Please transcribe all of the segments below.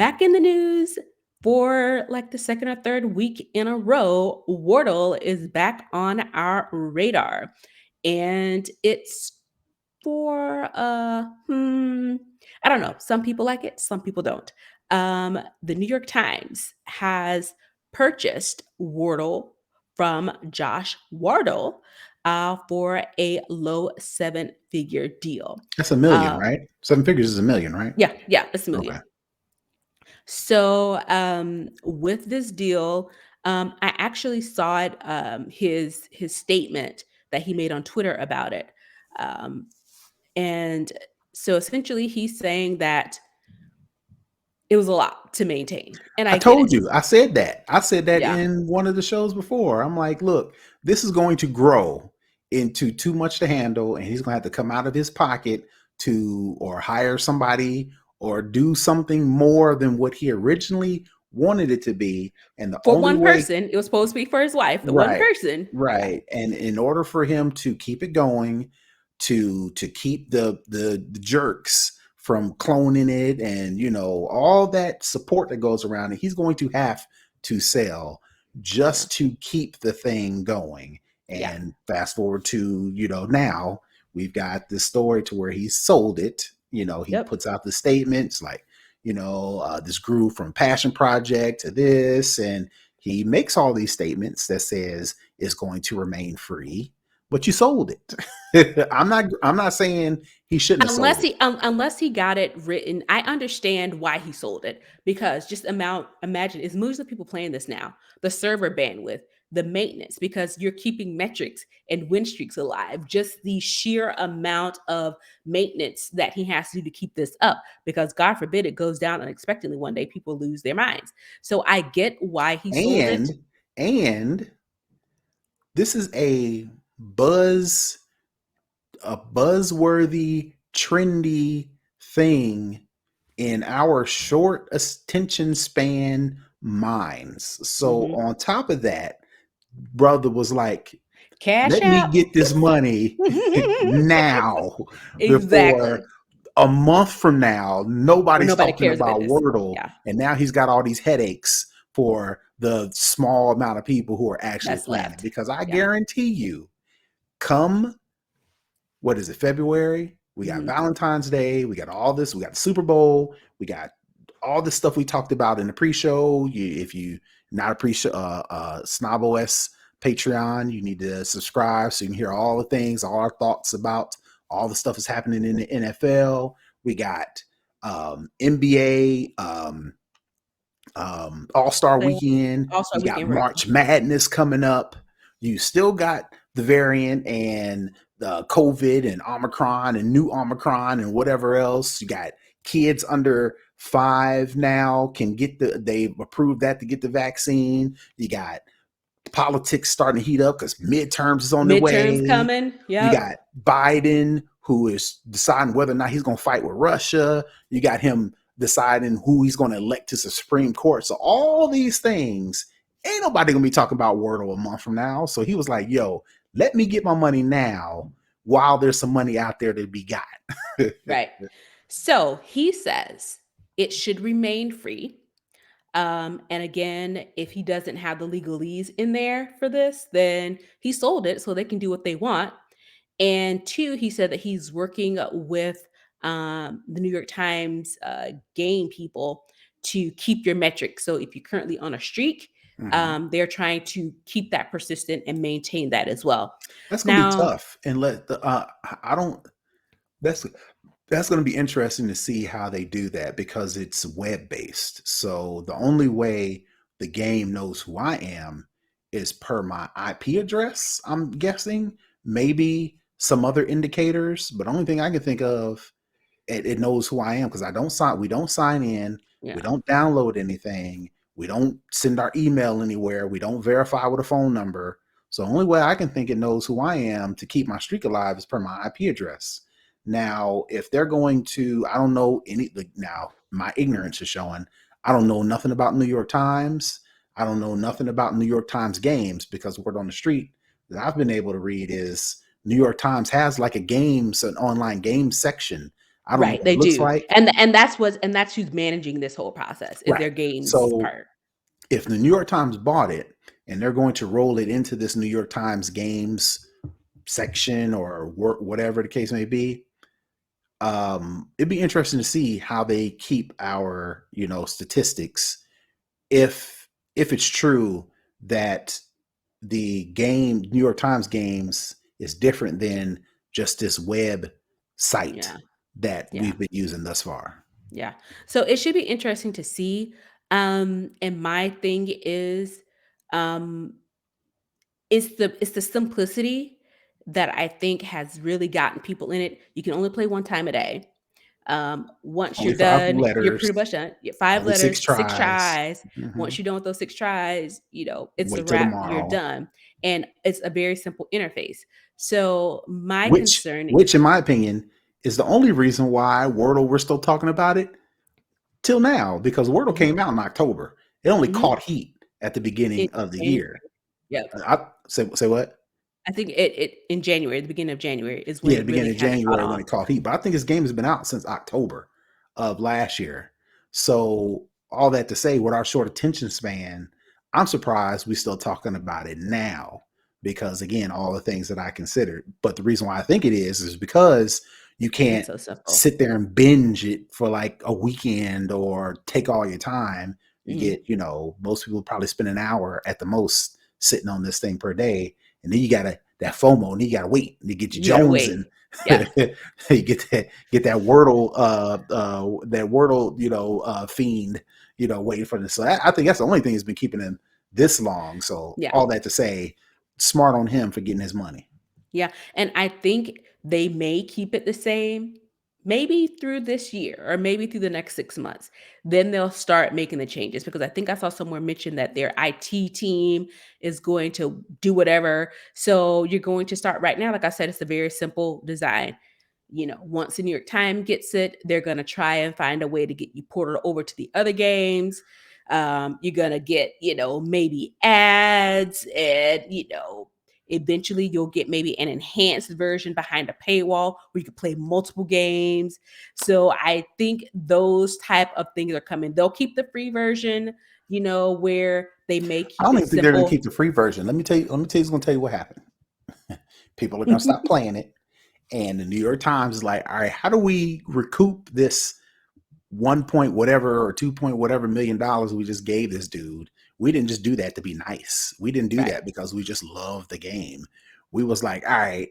Back in the news for like the second or third week in a row, Wordle is back on our radar. And it's for I don't know. Some people like it, some people don't. The New York Times has purchased Wordle from Josh Wardle for a low seven-figure deal. That's a million, Uh, right? Seven figures is a million, right? yeah, it's a Okay. million. So with this deal, I actually saw it, his statement that he made on Twitter about it. Um, and so essentially he's saying that it was a lot to maintain. And I I get told it. you. I said that. I said that Yeah. in one of the shows before. I'm like, look, this is going to grow into too much to handle, and he's going to have to come out of his pocket to or hire somebody or do something more than what he originally wanted it to be. And the For only one way, person, it was supposed to be for his wife. The one right, person. Yeah. right. And in order for him to keep it going, to keep the jerks from cloning it and all that support that goes around it, he's going to have to sell Yeah. just to keep the thing going. Yeah. And fast forward to now we've got this story to where he sold it. He Yep. puts out the statements like, this grew from passion project to this, and he makes all these statements that says it's going to remain free, but you sold it. I'm not saying he shouldn't have sold Unless it. he got it written, I understand why he sold it, because just imagine it's millions of people playing this now. The server bandwidth, the maintenance, because you're keeping metrics and win streaks alive. Just the sheer amount of maintenance that he has to do to keep this up, because God forbid it goes down unexpectedly one day, people lose their minds. So I get why he sold it. And this is buzz a buzzworthy, trendy thing in our short attention span minds. So Mhm. on top of that, brother was like, Cash let me out. get this money now before Exactly. a month from now When nobody's nobody talking cares about about this. Wordle, Yeah, and now he's got all these headaches for the small amount of people who are actually that's playing it. left. Because I Yeah. guarantee you, come what is it, February? We got Mhm. Valentine's Day. We got all this. We got the Super Bowl. We got all this stuff we talked about in the pre-show. If you not a pre-show, Snob OS Patreon, you need to subscribe so you can hear all the things, all our thoughts about all the stuff that's happening in the NFL. We got NBA All-Star Playoff Weekend. All-Star You got Weekend, right. March Madness coming up. You still got the variant and the COVID and Omicron and new Omicron and whatever else. You got kids under 5 now they've approved that to get the vaccine. You got politics starting to heat up because midterms is on the Midterms way. coming. You Yep. got Biden, who is deciding whether or not he's going to fight with Russia. You got him deciding who he's going to elect to the Supreme Court. So all these things, ain't nobody going to be talking about Wordle a month from now. So he was like, yo, let me get my money now while there's some money out there to be got. Right. So he says it should remain free. And again, if he doesn't have the legalese in there for this, then he sold it so they can do what they want. And two, he said that he's working with the New York Times game people to keep your metrics. So if you're currently on a streak, Mhm. they're trying to keep that persistent and maintain that as well. That's going to be Now, tough. And I don't, that's going to be interesting to see how they do that because it's web based. So the only way the game knows who I am is per my IP address. I'm guessing maybe some other indicators, but the only thing I can think of, it knows who I am because I don't sign. We don't sign in. We yeah, don't download anything. We don't send our email anywhere. We don't verify with a phone number. So the only way I can think it knows who I am to keep my streak alive is per my IP address. Now, if they're going to, I don't know any. Now, my ignorance is showing. I don't know nothing about New York Times. I don't know nothing about New York Times games because word on the street that I've been able to read is New York Times has like an online game section. I don't know Right, what they it looks do, like. and that's who's managing this whole process, is Right. their games So part. if the New York Times bought it and they're going to roll it into this New York Times games section or work, whatever the case may be, it'd be interesting to see how they keep our, statistics if it's true that the game New York Times games is different than just this web site Yeah, that yeah, we've been using thus far. yeah. So it should be interesting to see, and my thing is, um, it's the simplicity that I think has really gotten people in it. You can only play 1 time a day. Once you're Only five done, you're letters, pretty much done. Yeah, 5 only six letters, 6 tries. tries. Hmm. Once you're done with those 6 tries, it's a Wait till wrap, you're tomorrow. done, and it's a very simple interface. So, my Which, concern. which, in my opinion, is the only reason why Wordle we're still talking about it till now, because Wordle Mhm, came out in October. It only mhm, caught heat at the in beginning of the January. year. Yep. I say what? I think it in January, the beginning of January is when Yeah, the it really beginning of kinda caught January when on. it caught heat. But I think this game has been out since October of last year. So all that to say, with our short attention span, I'm surprised we're still talking about it now. Because again, all the things that I considered. But the reason why I think it is because you It's can't so simple. sit there and binge it for like a weekend or take all your time. You Mhm. get, most people probably spend an hour at the most sitting on this thing per day, and then you gotta that FOMO, and you gotta wait to get your You gotta Jones wait. and Yeah. you get that Wordle fiend, waiting for this. So I think that's the only thing that's been keeping him this long. So Yeah. all that to say, smart on him for getting his money. Yeah, and I think they may keep it the same, maybe through this year or maybe through the next 6 months. Then they'll start making the changes, because I think I saw somewhere mention that their IT team is going to do whatever. So you're going to start right now, like I said, it's a very simple design. Once the New York Times gets it, they're going to try and find a way to get you ported over to the other games. You're going to get, maybe ads, and, eventually you'll get maybe an enhanced version behind a paywall where you can play multiple games. So I think those type of things are coming. They'll keep the free version, where they may I keep don't it even think they're going to simple. keep the free version. Let me tell you. Let me tell you. What's going to tell you what happened. People are going to stop playing it, and the New York Times is like, all right, how do we recoup this 1 point whatever or 2 point whatever $1 million we just gave this dude? We didn't just do that to be nice. We didn't do Right. that because we just love the game. We was like, all right,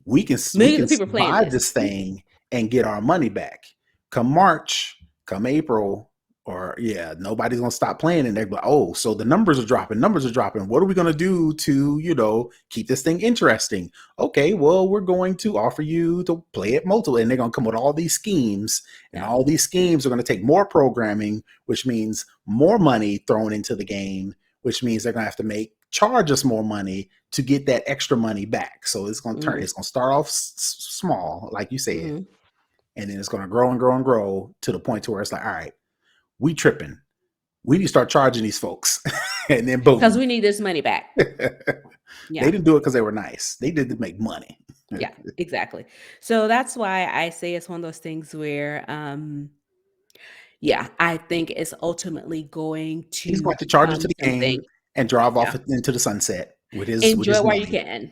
we can Millions of people are playing buy this. this thing and get our money back. Come March, come April, or yeah, nobody's gonna stop playing, and they're like, oh, so the numbers are dropping. Numbers are dropping. What are we gonna do to keep this thing interesting? Okay, well, we're going to offer you to play it multiple, and they're gonna come with all these schemes, and Yeah. all these schemes are gonna take more programming, which means more money thrown into the game, which means they're gonna have to charge us more money to get that extra money back. So Mhm. it's going to start off small, like you said, Mhm. and then it's going to grow and grow and grow to the point to where it's like, all right, we tripping. We need to start charging these folks. And then 'Cause boom. we need this money back. They Yeah. didn't do it because they were nice. They did to make money. Yeah, exactly. So that's why I say it's one of those things where, yeah, I think it's ultimately going He's to going to charge it to become the something. game and drive Yeah. off into the sunset with his Enjoy while you money. can.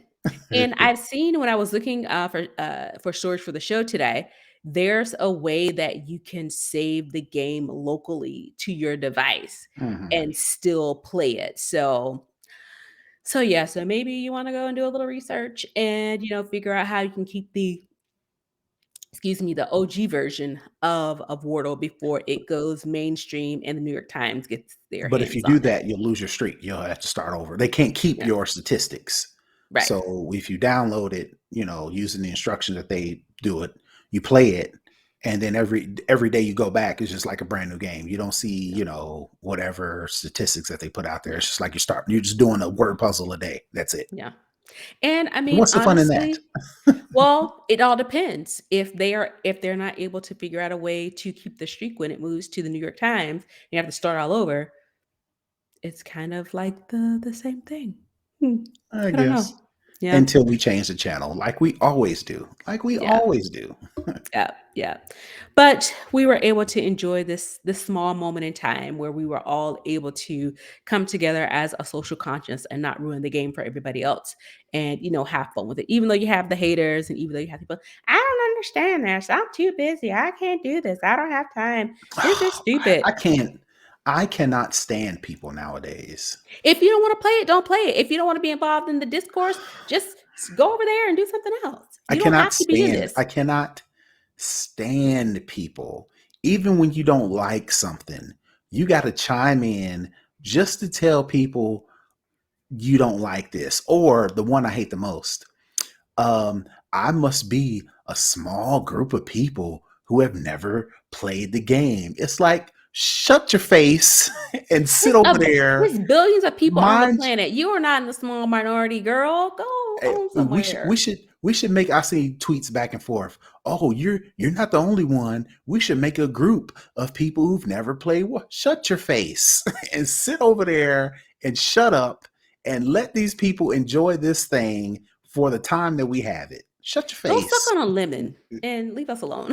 And I've seen, when I was looking, for storage for the show today, there's a way that you can save the game locally to your device Mhm. and still play it. So yeah, so maybe you wanna go and do a little research and, figure out how you can keep the OG version of Wordle before it goes mainstream and the New York Times gets their But if you hands do on it. that, you'll lose your streak. You'll have to start over. They can't keep Yeah, your statistics. right. So if you download it, using the instructions that they do it, you play it, and then every day you go back, it's just like a brand new game. You don't see, Yeah, whatever statistics that they put out there. yeah, It's just like you're just doing a word puzzle a day. That's it. yeah. And I mean, What's the fun in that? honestly, well, it all depends. If they're not able to figure out a way to keep the streak when it moves to the New York Times, you have to start all over, it's kind of like the same thing. Hmm, I I don't guess. know. Yeah. until we change the channel, like we always do. Like we Yeah. always do. Yeah, yeah. But we were able to enjoy this small moment in time where we were all able to come together as a social conscience and not ruin the game for everybody else and have fun with it. Even though you have the haters and even though you have people, I don't understand this. I'm too busy. I can't do this. I don't have time. This is stupid. I can't. I cannot stand people nowadays. If you don't want to play it, don't play it. If you don't want to be involved in the discourse, just go over there and do something else. I You don't cannot have to be in stand. this. I cannot stand people. Even when you don't like something, you got to chime in just to tell people you don't like this. Or the one I hate the most. Um, I must be a small group of people who have never played the game. It's like, shut your face and sit There's over a there. there's billions of people on the Mind planet. You are not in the small minority, girl. Go on we should we somewhere. should we should make. I see tweets back and forth. Oh, you're not the only one. We should make a group of people who've never played. Shut your face and sit over there and shut up and let these people enjoy this thing for the time that we have it. Shut your Go suck face. on a lemon and leave us alone.